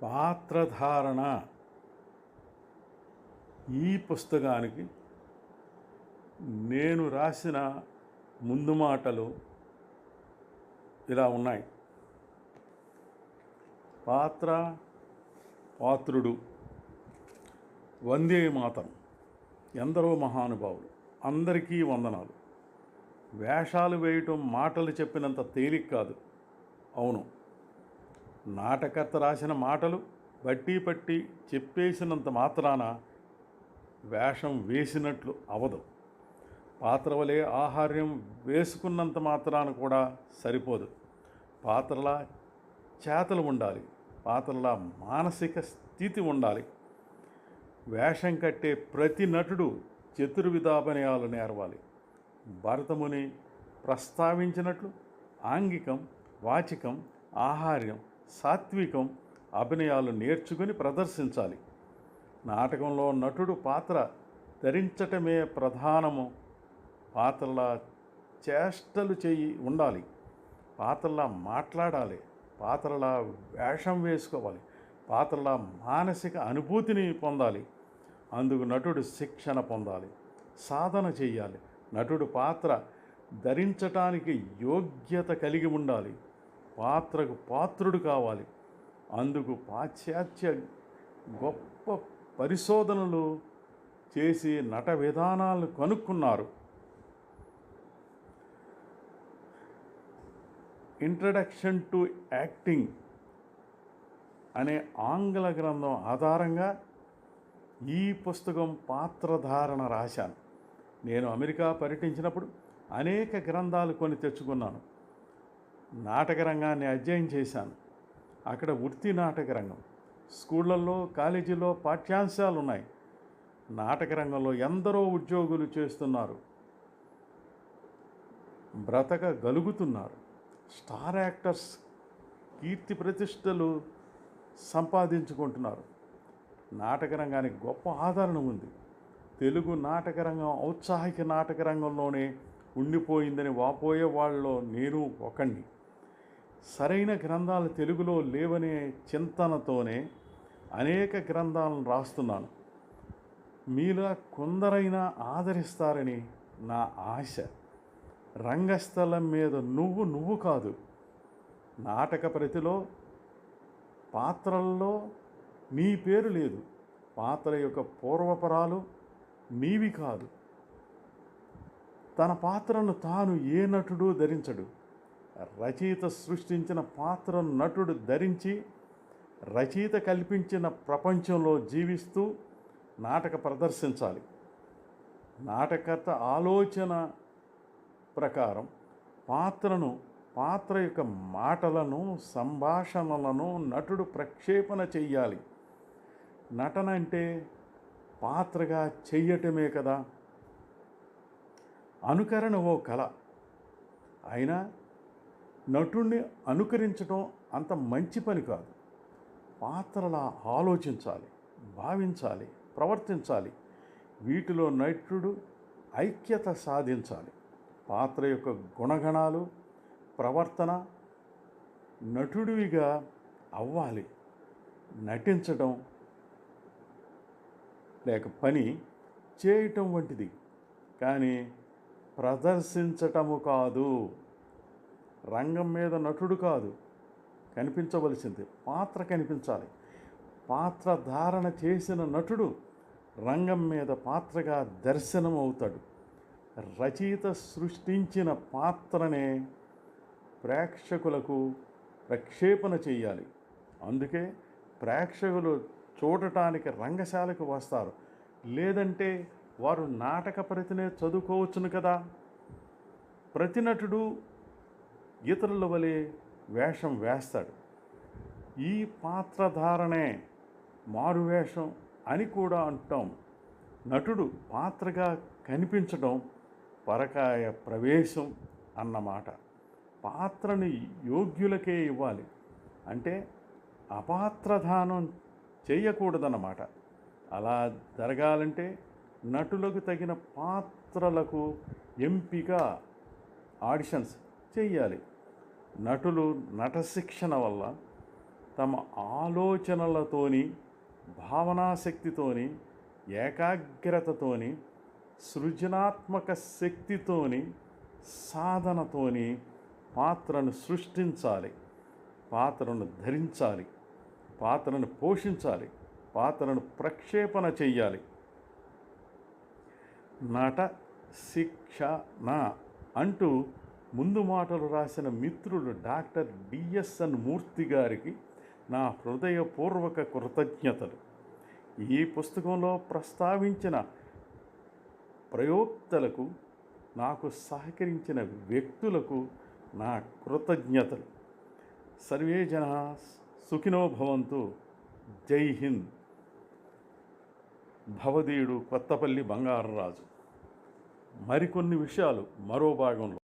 పాత్రధారణ ఈ పుస్తకానికి నేను రాసిన ముందు మాటలు ఇలా ఉన్నాయి. పాత్రుడు, వందే మాతరం, ఎందరో మహానుభావులు, అందరికీ వందనాలు. వేషాలు వేయటం మాటలు చెప్పినంత తేలిక కాదు. అవును, నాటకర్త రాసిన మాటలు బట్టి పట్టి చెప్పేసినంత మాత్రాన వేషం వేసినట్లు అవదు. పాత్ర వలె ఆహార్యం వేసుకున్నంత మాత్రాన కూడా సరిపోదు. పాత్రలా చేతలు ఉండాలి, పాత్రలా మానసిక స్థితి ఉండాలి. వేషం కట్టే ప్రతి నటుడు చతుర్విధాభినయాలు నేర్వాలి. భరతముని ప్రస్తావించినట్లు ఆంగికం, వాచికం, ఆహార్యం, సాత్వికం అభినయాలు నేర్చుకుని ప్రదర్శించాలి. నాటకంలో నటుడు పాత్ర ధరించటమే ప్రధానము. పాత్రలా చేష్టలు ఉండాలి, పాత్రలా మాట్లాడాలి, పాత్రలా వేషం వేసుకోవాలి, పాత్రలా మానసిక అనుభూతిని పొందాలి. అందుకు నటుడు శిక్షణ పొందాలి, సాధన చెయ్యాలి. నటుడు పాత్ర ధరించటానికి యోగ్యత కలిగి ఉండాలి, పాత్రకు పాత్రుడు కావాలి. అందుకు పాశ్చాత్య గొప్ప పరిశోధనలు చేసి నట విధానాలను కనుక్కున్నారు. ఇంట్రడక్షన్ టు యాక్టింగ్ అనే ఆంగ్ల గ్రంథం ఆధారంగా ఈ పుస్తకం పాత్రధారణ రాశాను. నేను అమెరికా పర్యటించినప్పుడు అనేక గ్రంథాలు కొని తెచ్చుకున్నాను. నాటక రంగాన్ని అధ్యయనం చేశాను. అక్కడ వృత్తి నాటక రంగం, స్కూళ్ళల్లో, కాలేజీల్లో పాఠ్యాంశాలు ఉన్నాయి. నాటక రంగంలో ఎందరో ఉద్యోగులు చేస్తున్నారు, బ్రతకగలుగుతున్నారు. స్టార్ యాక్టర్స్ కీర్తి ప్రతిష్టలు సంపాదించుకుంటున్నారు. నాటక రంగానికి గొప్ప ఆదరణ ఉంది. తెలుగు నాటక రంగం ఔత్సాహిక నాటక రంగంలోనే ఉండిపోయిందని వాపోయే వాళ్ళలో నేను ఒకణ్ణి. సరైన గ్రంథాలు తెలుగులో లేవనే చింతనతోనే అనేక గ్రంథాలను రాస్తున్నాను. మీలా కొందరైనా ఆదరిస్తారని నా ఆశ. రంగస్థలం మీద నువ్వు కాదు. నాటక ప్రతిలో పాత్రల్లో నీ పేరు లేదు. పాత్ర యొక్క పూర్వపరాలు నీవి కాదు. తన పాత్రను తాను ఏ నటుడు ధరించడు. రచయిత సృష్టించిన పాత్రను నటుడు ధరించి రచయిత కల్పించిన ప్రపంచంలో జీవిస్తూ నాటక ప్రదర్శించాలి. నాటకర్త ఆలోచన ప్రకారం పాత్ర యొక్క మాటలను, సంభాషణలను నటుడు ప్రక్షేపణ చెయ్యాలి. నటన అంటే పాత్రగా చెయ్యటమే కదా. అనుకరణ ఓ కళ అయినా నటుడిని అనుకరించడం అంత మంచి పని కాదు. పాత్రలా ఆలోచించాలి, భావించాలి, ప్రవర్తించాలి. వీటిలో నటుడు ఐక్యత సాధించాలి. పాత్ర యొక్క గుణగణాలు, ప్రవర్తన నటుడివిగా అవ్వాలి. నటించడం లేక పని చేయటం వంటిది, కానీ ప్రదర్శించటము కాదు. రంగం మీద నటుడు కాదు కనిపించవలసింది, పాత్ర కనిపించాలి. పాత్ర ధారణ చేసిన నటుడు రంగం మీద పాత్రగా దర్శనం అవుతాడు. రచయిత సృష్టించిన పాత్రనే ప్రేక్షకులకు ప్రక్షేపణ చేయాలి. అందుకే ప్రేక్షకులు చూడటానికి రంగశాలకు వస్తారు. లేదంటే వారు నాటక ప్రతినే చదువుకోవచ్చును కదా. ప్రతి నటుడు ఇతరుల వలె వేషం వేస్తాడు. ఈ పాత్రధారణే మారువేషం అని కూడా అంటాం. నటుడు పాత్రగా కనిపించడం పరకాయ ప్రవేశం అన్నమాట. పాత్రని యోగ్యులకే ఇవ్వాలి, అంటే అపాత్రధానం చేయకూడదన్నమాట. అలా జరగాలంటే నటులకు తగిన పాత్రలకు ఎంపిక, ఆడిషన్స్ చెయ్యాలి. నటులు నటశిక్షణ వల్ల తమ ఆలోచనలతోని, భావనాశక్తితోని, ఏకాగ్రతతోని, సృజనాత్మక శక్తితోని, సాధనతోని పాత్రను సృష్టించాలి, పాత్రను ధరించాలి, పాత్రను పోషించాలి, పాత్రను ప్రక్షేపణ చెయ్యాలి. నట శిక్షణ అంటూ ముందు మాటలు రాసిన మిత్రుడు డాక్టర్ డిఎస్ఎన్ మూర్తి గారికి నా హృదయపూర్వక కృతజ్ఞతలు. ఈ పుస్తకంలో ప్రస్తావించిన ప్రయోక్తలకు, నాకు సహకరించిన వ్యక్తులకు నా కృతజ్ఞతలు. సర్వే జనా సుఖినో భవంతు. జై హింద్. భవదీయుడు కొత్తపల్లి బంగారరాజు. మరికొన్ని విషయాలు మరో భాగంలో.